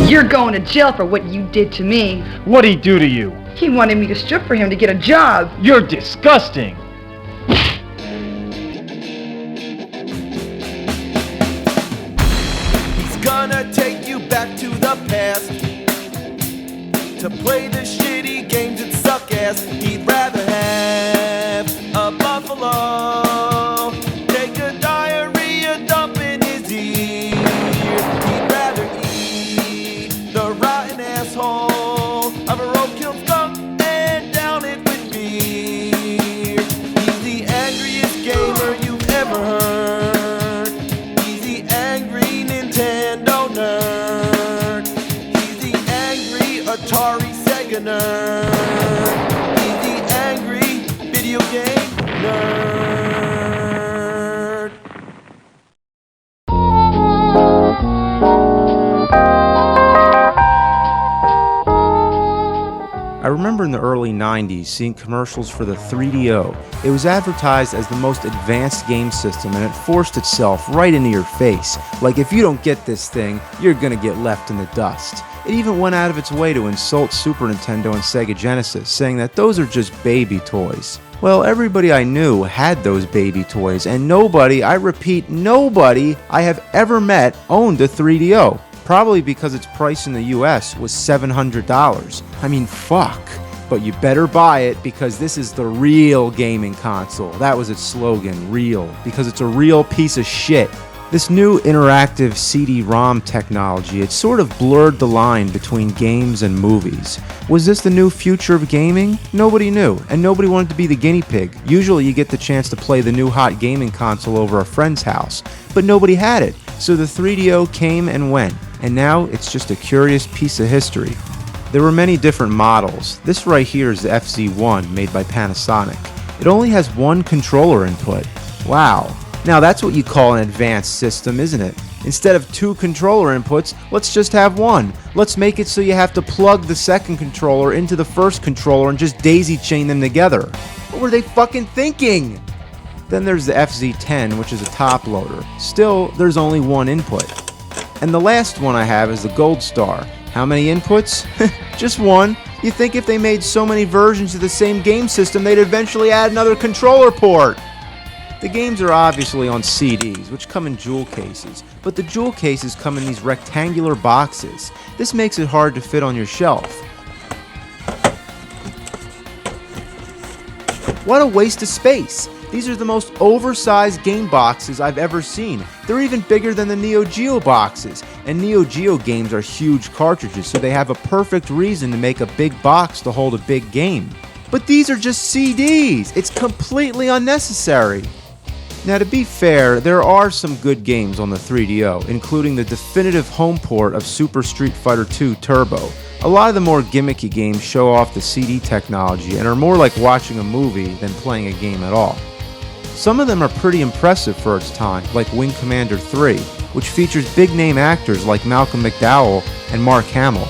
You're going to jail for what you did to me. What'd he do to you? He wanted me to strip for him to get a job. You're disgusting. He's gonna take you back to the past to play the shitty games that suck ass. He'd rather have a buffalo take a diarrhea dump in his ear. He'd rather eat the rotten asshole of a roadkill skunk and down it with beer. He's the angriest gamer you've ever heard. He's the angry Nintendo nerd. He's the angry Atari Sega nerd. He's the angry video game nerd. I remember in the early 90s seeing commercials for the 3DO. It was advertised as the most advanced game system, and it forced itself right into your face. Like, if you don't get this thing, you're gonna get left in the dust. It even went out of its way to insult Super Nintendo and Sega Genesis, saying that those are just baby toys. Well, everybody I knew had those baby toys, and nobody, I repeat, nobody I have ever met owned a 3DO. Probably because its price in the US was $700. I mean, fuck. But you better buy it because this is the real gaming console. That was its slogan, real, because it's a real piece of shit. This new interactive CD-ROM technology, it sort of blurred the line between games and movies. Was this the new future of gaming? Nobody knew, and nobody wanted to be the guinea pig. Usually you get the chance to play the new hot gaming console over a friend's house, but nobody had it, so the 3DO came and went, and now it's just a curious piece of history. There were many different models. This right here is the FZ1 made by Panasonic. It only has one controller input. Wow. Now that's what you call an advanced system, isn't it? Instead of two controller inputs, let's just have one. Let's make it so you have to plug the second controller into the first controller and just daisy chain them together. What were they fucking thinking? Then there's the FZ10, which is a top loader. Still, there's only one input. And the last one I have is the Gold Star. How many inputs? Just one. You think if they made so many versions of the same game system, they'd eventually add another controller port. The games are obviously on CDs, which come in jewel cases, but the jewel cases come in these rectangular boxes. This makes it hard to fit on your shelf. What a waste of space! These are the most oversized game boxes I've ever seen. They're even bigger than the Neo Geo boxes, and Neo Geo games are huge cartridges, so they have a perfect reason to make a big box to hold a big game. But these are just CDs! It's completely unnecessary! Now, to be fair, there are some good games on the 3DO, including the definitive home port of Super Street Fighter II Turbo. A lot of the more gimmicky games show off the CD technology and are more like watching a movie than playing a game at all. Some of them are pretty impressive for its time, like Wing Commander 3, which features big-name actors like Malcolm McDowell and Mark Hamill.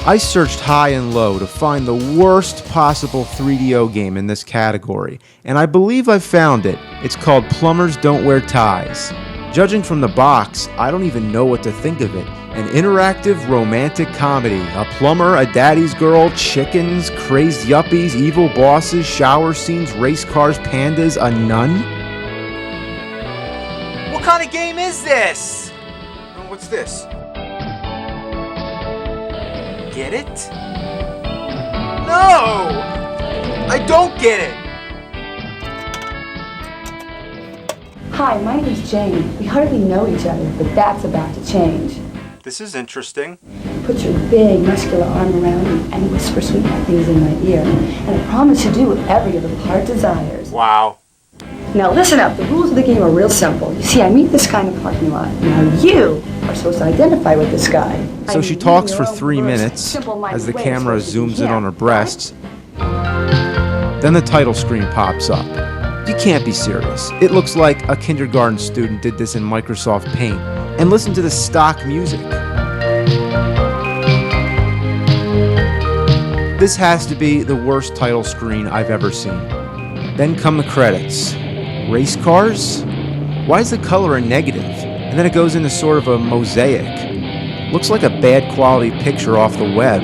I searched high and low to find the worst possible 3DO game in this category, and I believe I've found it. It's called Plumbers Don't Wear Ties. Judging from the box, I don't even know what to think of it. An interactive romantic comedy. A plumber, a daddy's girl, chickens, crazed yuppies, evil bosses, shower scenes, race cars, pandas, a nun? What kind of game is this? What's this? Get it? No! I don't get it! Hi, my name's Jane. We hardly know each other, but that's about to change. This is interesting. Put your big, muscular arm around me and whisper sweet things in my ear. And I promise to do whatever your little heart desires. Wow. Now listen up. The rules of the game are real simple. You see, I meet this guy in the parking lot. Now you are supposed to identify with this guy. So she talks for 3 minutes as the camera zooms in on her breasts. Then the title screen pops up. You can't be serious. It looks like a kindergarten student did this in Microsoft Paint. And listen to the stock music. This has to be the worst title screen I've ever seen. Then come the credits. Race cars? Why is the color a negative? And then it goes into sort of a mosaic. Looks like a bad quality picture off the web.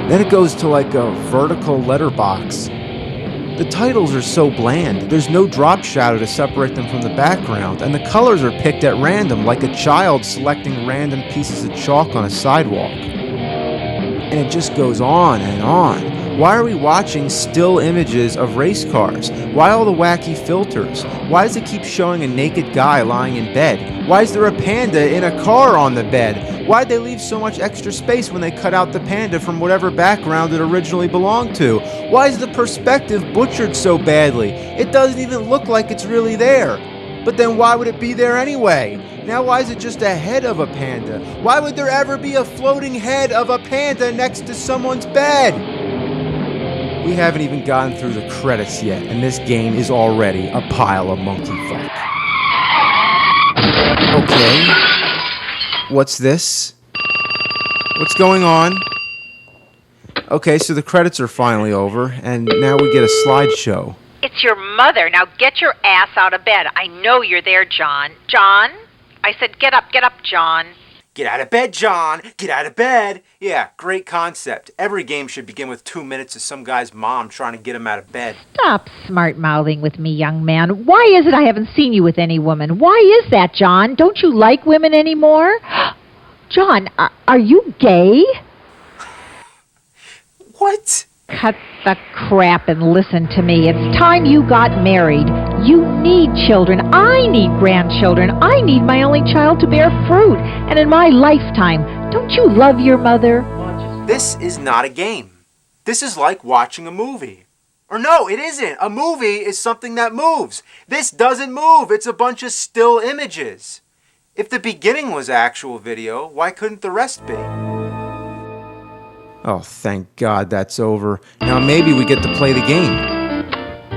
Then it goes to like a vertical letterbox. The titles are so bland. There's no drop shadow to separate them from the background, and the colors are picked at random, like a child selecting random pieces of chalk on a sidewalk. And it just goes on and on. Why are we watching still images of race cars? Why all the wacky filters? Why does it keep showing a naked guy lying in bed? Why is there a panda in a car on the bed? Why'd they leave so much extra space when they cut out the panda from whatever background it originally belonged to? Why is the perspective butchered so badly? It doesn't even look like it's really there. But then why would it be there anyway? Now why is it just a head of a panda? Why would there ever be a floating head of a panda next to someone's bed? We haven't even gotten through the credits yet, and this game is already a pile of monkey fuck. Okay. What's this? What's going on? Okay, so the credits are finally over, and now we get a slideshow. It's your mother. Now get your ass out of bed. I know you're there, John. John? I said get up, John. Get out of bed, John! Get out of bed! Yeah, great concept. Every game should begin with 2 minutes of some guy's mom trying to get him out of bed. Stop smart-mouthing with me, young man. Why is it I haven't seen you with any woman? Why is that, John? Don't you like women anymore? John, are you gay? What? Cut the crap and listen to me. It's time you got married. You need children. I need grandchildren. I need my only child to bear fruit. And in my lifetime, don't you love your mother? This is not a game. This is like watching a movie. Or no, it isn't. A movie is something that moves. This doesn't move. It's a bunch of still images. If the beginning was actual video, why couldn't the rest be? Oh, thank God that's over. Now maybe we get to play the game.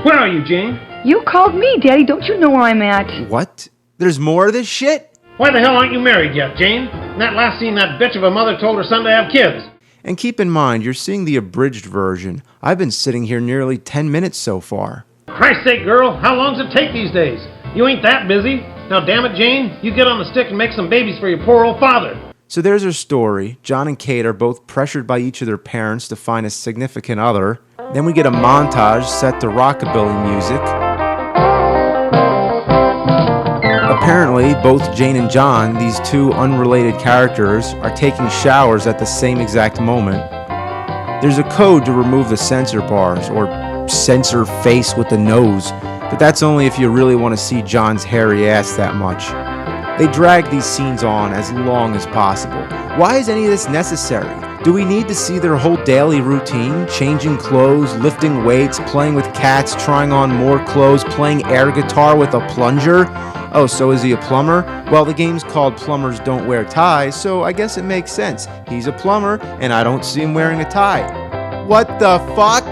Where are you, Jane? You called me, Daddy. Don't you know where I'm at? What? There's more of this shit? Why the hell aren't you married yet, Jane? In that last scene, that bitch of a mother told her son to have kids. And keep in mind, you're seeing the abridged version. I've been sitting here nearly 10 minutes so far. Christ's sake, girl, how long does it take these days? You ain't that busy. Now, damn it, Jane, you get on the stick and make some babies for your poor old father. So there's her story. John and Kate are both pressured by each of their parents to find a significant other. Then we get a montage set to rockabilly music. Apparently, both Jane and John, these two unrelated characters, are taking showers at the same exact moment. There's a code to remove the censor bars, or censor face with the nose, but that's only if you really want to see John's hairy ass that much. They drag these scenes on as long as possible. Why is any of this necessary? Do we need to see their whole daily routine? Changing clothes, lifting weights, playing with cats, trying on more clothes, playing air guitar with a plunger? Oh, so is he a plumber? Well, the game's called Plumbers Don't Wear Ties, so I guess it makes sense. He's a plumber, and I don't see him wearing a tie. What the fuck?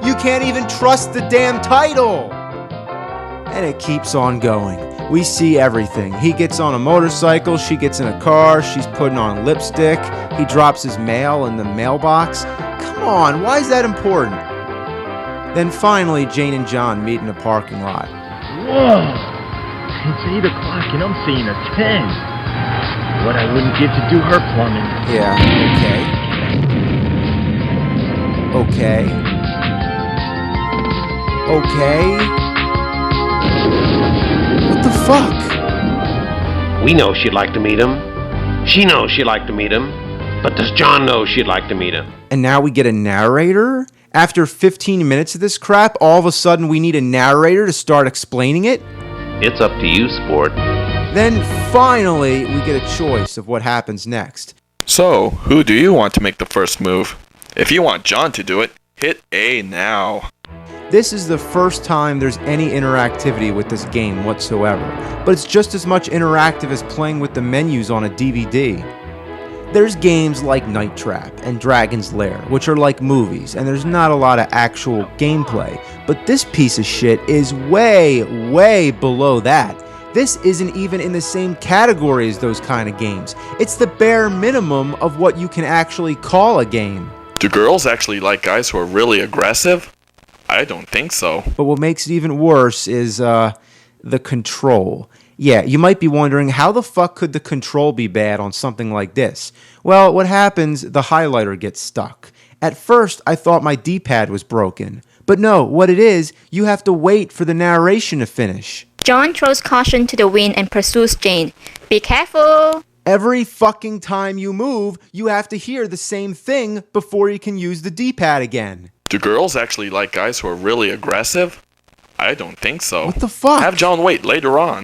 You can't even trust the damn title! And it keeps on going. We see everything. He gets on a motorcycle, she gets in a car, she's putting on lipstick, he drops his mail in the mailbox. Come on, why is that important? Then finally, Jane and John meet in a parking lot. Whoa! It's 8 o'clock and I'm seeing a 10. What I wouldn't give to do her plumbing. Yeah, okay. Okay. What the fuck? We know she'd like to meet him. She knows she'd like to meet him. But does John know she'd like to meet him? And now we get a narrator? After 15 minutes of this crap, all of a sudden we need a narrator to start explaining it? It's up to you, sport. Then finally we get a choice of what happens next. So, who do you want to make the first move? If you want John to do it, hit A now. This is the first time there's any interactivity with this game whatsoever, but it's just as much interactive as playing with the menus on a DVD. There's games like Night Trap and Dragon's Lair, which are like movies, and there's not a lot of actual gameplay, but this piece of shit is way, way below that. This isn't even in the same category as those kind of games. It's the bare minimum of what you can actually call a game. Do girls actually like guys who are really aggressive? I don't think so. But what makes it even worse is the control. Yeah, you might be wondering, how the fuck could the control be bad on something like this? Well, what happens, the highlighter gets stuck. At first, I thought my D-pad was broken. But no, what it is, you have to wait for the narration to finish. John throws caution to the wind and pursues Jane. Be careful! Every fucking time you move, you have to hear the same thing before you can use the D-pad again. Do girls actually like guys who are really aggressive? I don't think so. What the fuck? Have John wait later on.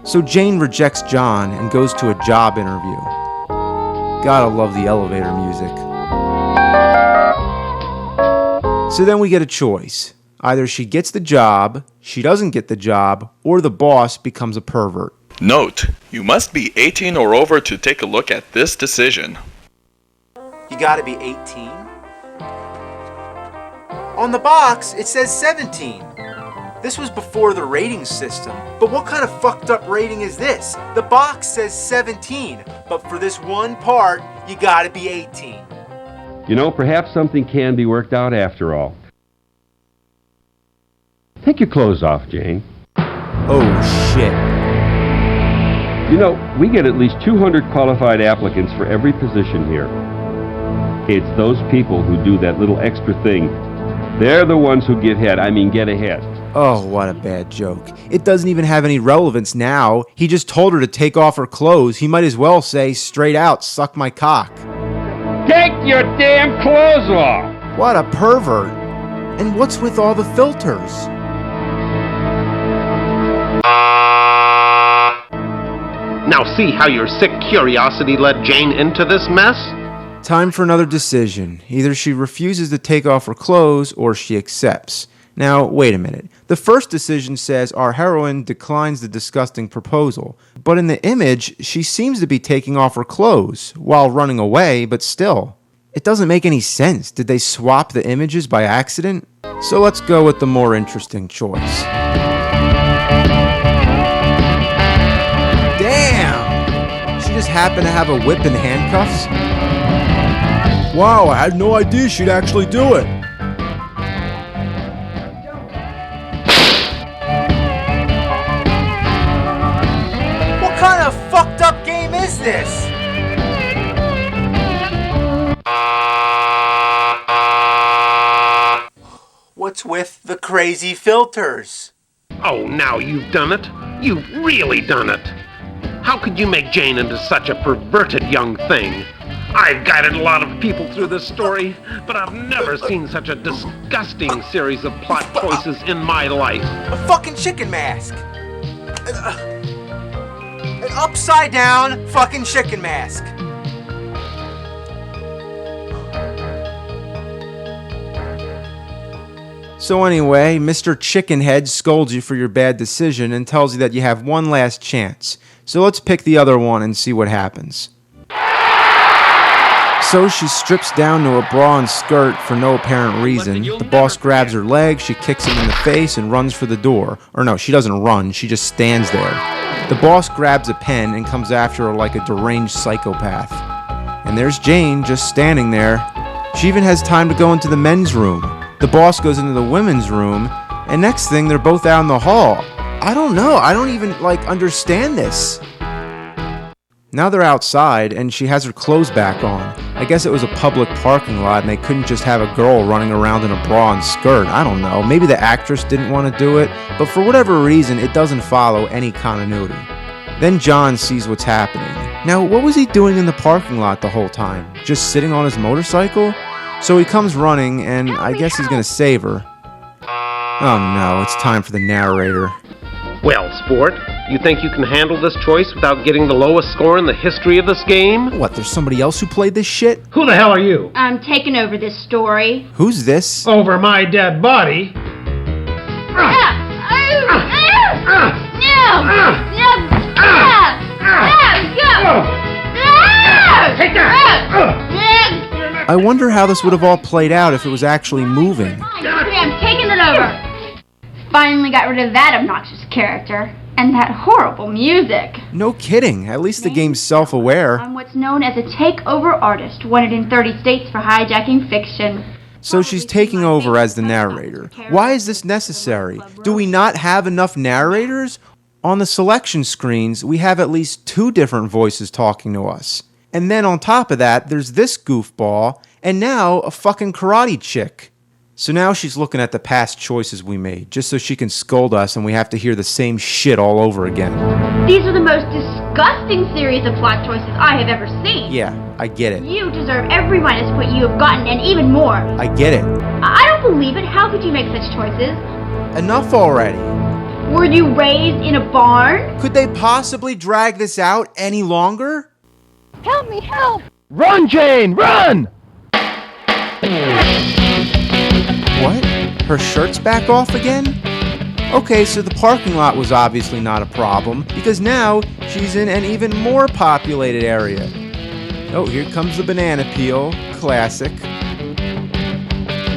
So Jane rejects John and goes to a job interview. Gotta love the elevator music. So then we get a choice. Either she gets the job, she doesn't get the job, or the boss becomes a pervert. Note, you must be 18 or over to take a look at this decision. You gotta be 18? On the box, it says 17. This was before the rating system, but what kind of fucked up rating is this? The box says 17, but for this one part, you gotta be 18. You know, perhaps something can be worked out after all. Take your clothes off, Jane. Oh, shit. You know, we get at least 200 qualified applicants for every position here. It's those people who do that little extra thing. They're the ones who get ahead. Oh, what a bad joke. It doesn't even have any relevance now. He just told her to take off her clothes. He might as well say straight out, suck my cock. Take your damn clothes off! What a pervert. And what's with all the filters? Now see how your sick curiosity led Jane into this mess? Time for another decision. Either she refuses to take off her clothes or she accepts. Now, wait a minute. The first decision says our heroine declines the disgusting proposal. But in the image, she seems to be taking off her clothes while running away, but still. It doesn't make any sense. Did they swap the images by accident? So let's go with the more interesting choice. Damn! She just happened to have a whip and handcuffs? Wow, I had no idea she'd actually do it. What kind of fucked up game is this? What's with the crazy filters? Oh, now you've done it. You've really done it. How could you make Jane into such a perverted young thing? I've guided a lot of people through this story, but I've never seen such a disgusting series of plot choices in my life. A fucking chicken mask. An upside down fucking chicken mask. So anyway, Mr. Chickenhead scolds you for your bad decision and tells you that you have one last chance. So let's pick the other one and see what happens. So she strips down to a bra and skirt for no apparent reason. The boss grabs her leg, she kicks him in the face and runs for the door. Or no, she doesn't run, she just stands there. The boss grabs a pen and comes after her like a deranged psychopath. And there's Jane just standing there. She even has time to go into the men's room. The boss goes into the women's room, and next thing they're both out in the hall. I don't know, I don't even understand this. Now they're outside, and she has her clothes back on. I guess it was a public parking lot, and they couldn't just have a girl running around in a bra and skirt. I don't know. Maybe the actress didn't want to do it, but for whatever reason, it doesn't follow any continuity. Then John sees what's happening. Now, what was he doing in the parking lot the whole time? Just sitting on his motorcycle? So he comes running, and I guess he's gonna save her. Oh no, it's time for the narrator. Well, sport, you think you can handle this choice without getting the lowest score in the history of this game? What, there's somebody else who played this shit? Who the hell are you? I'm taking over this story. Who's this? Over my dead body? Take that! I wonder how this would have all played out if it was actually moving. I'm taking it over. Finally got rid of that obnoxious character. And that horrible music. No kidding. At least the game's self-aware. I'm what's known as a takeover artist, wanted in 30 states for hijacking fiction. So she's taking over as the narrator. Why is this necessary? Do we not have enough narrators? On the selection screens, we have at least 2 different voices talking to us. And then on top of that, there's this goofball, and now a fucking karate chick. So now she's looking at the past choices we made, just so she can scold us and we have to hear the same shit all over again. These are the most disgusting series of plot choices I have ever seen. Yeah, I get it. You deserve every minus point you have gotten, and even more. I get it. I don't believe it. How could you make such choices? Enough already. Were you raised in a barn? Could they possibly drag this out any longer? Help me, help! Run, Jane, run! What? Her shirt's back off again? Okay, so the parking lot was obviously not a problem, because now she's in an even more populated area. Oh, here comes the banana peel. Classic.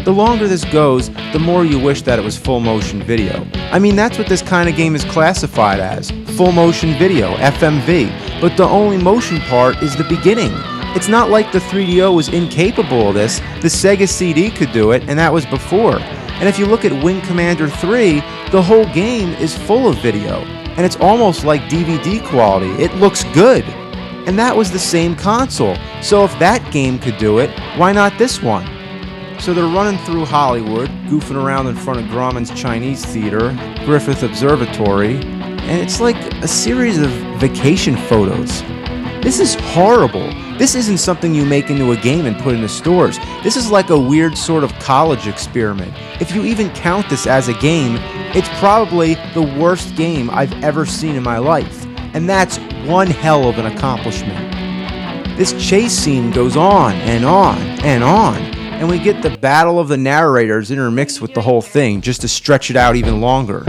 The longer this goes, the more you wish that it was full motion video. I mean, that's what this kind of game is classified as. Full motion video, FMV. But the only motion part is the beginning. It's not like the 3DO was incapable of this. The Sega CD could do it, and that was before. And if you look at Wing Commander 3, the whole game is full of video. And it's almost like DVD quality. It looks good. And that was the same console. So if that game could do it, why not this one? So they're running through Hollywood, goofing around in front of Grauman's Chinese Theater, Griffith Observatory, and it's like a series of vacation photos. This is horrible. This isn't something you make into a game and put into stores. This is like a weird sort of college experiment. If you even count this as a game, it's probably the worst game I've ever seen in my life. And that's one hell of an accomplishment. This chase scene goes on and on and on, and we get the battle of the narrators intermixed with the whole thing just to stretch it out even longer.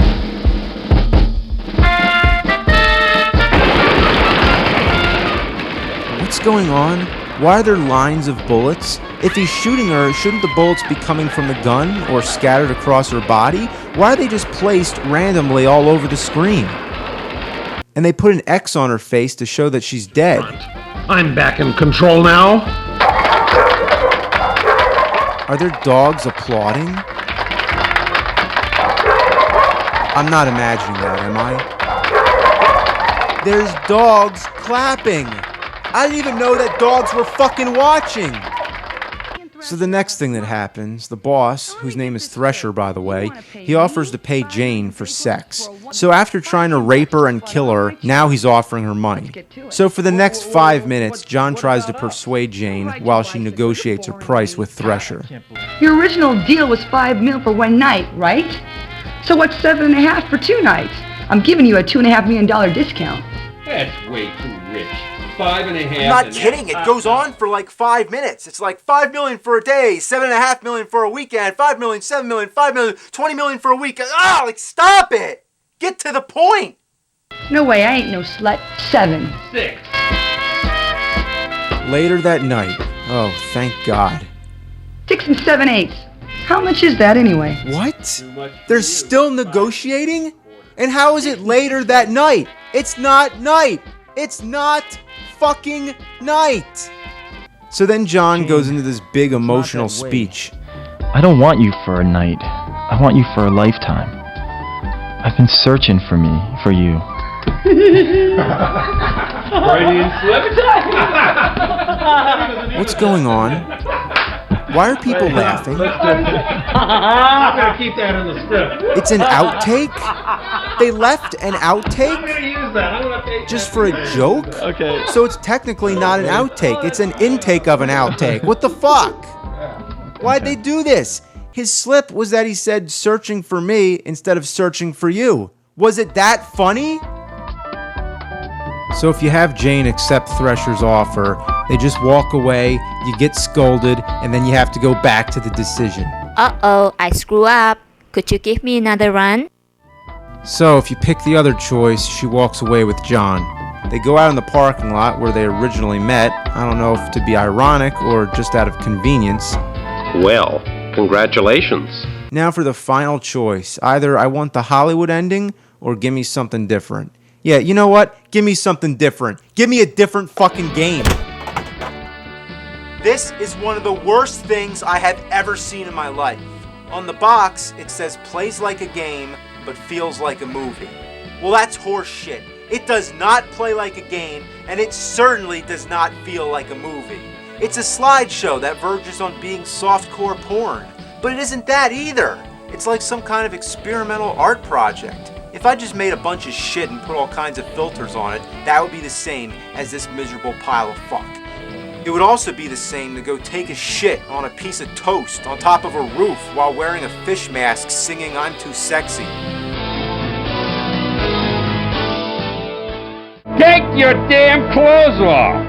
What's going on? Why are there lines of bullets? If he's shooting her, shouldn't the bullets be coming from the gun or scattered across her body? Why are they just placed randomly all over the screen? And they put an X on her face to show that she's dead. I'm back in control now. Are there dogs applauding? I'm not imagining that, am I? There's dogs clapping. I didn't even know that dogs were fucking watching. So the next thing that happens, the boss, whose name is Thresher, by the way, he offers to pay Jane for sex. So after trying to rape her and kill her, now he's offering her money. So for the next 5 minutes, John tries to persuade Jane while she negotiates her price with Thresher. Your original deal was $5 million for one night, right? So what's $7.5 for 2 nights? I'm giving you a $2.5 million discount. That's way too rich. 5.5. I'm not kidding. It goes on for like 5 minutes. It's like $5 million for a day, $7.5 million for a weekend, $5 million, $7 million, $5 million, $20 million for a week. Ah, like stop it! Get to the point. No way, I ain't no slut. 7. 6. Later that night. Oh, thank God. 6 7/8. How much is that anyway? What? They're still negotiating? And how is it later that night? It's not night. It's not fucking night. So then John goes into this big emotional speech. I don't want you for a night. I want you for a lifetime. I've been searching for you. What's going on? Why are people laughing? I'm gonna keep that in the script. It's an outtake? They left an I'm outtake? gonna use that. I'm gonna take Just for a joke? Okay. So it's technically not an outtake. It's an intake of an outtake. What the fuck? Why'd they do this? His slip was that he said searching for me instead of searching for you. Was it that funny? So if you have Jane accept Thresher's offer, they just walk away, you get scolded, and then you have to go back to the decision. Uh-oh, I screw up. Could you give me another run? So if you pick the other choice, she walks away with John. They go out in the parking lot where they originally met. I don't know if to be ironic or just out of convenience. Well, congratulations. Now for the final choice. Either I want the Hollywood ending or give me something different. Yeah, you know what? Give me something different. Give me a different fucking game. This is one of the worst things I have ever seen in my life. On the box, it says plays like a game, but feels like a movie. Well, that's horse shit. It does not play like a game, and it certainly does not feel like a movie. It's a slideshow that verges on being softcore porn, but it isn't that either. It's like some kind of experimental art project. If I just made a bunch of shit and put all kinds of filters on it, that would be the same as this miserable pile of fuck. It would also be the same to go take a shit on a piece of toast on top of a roof while wearing a fish mask singing "I'm Too Sexy." Take your damn clothes off!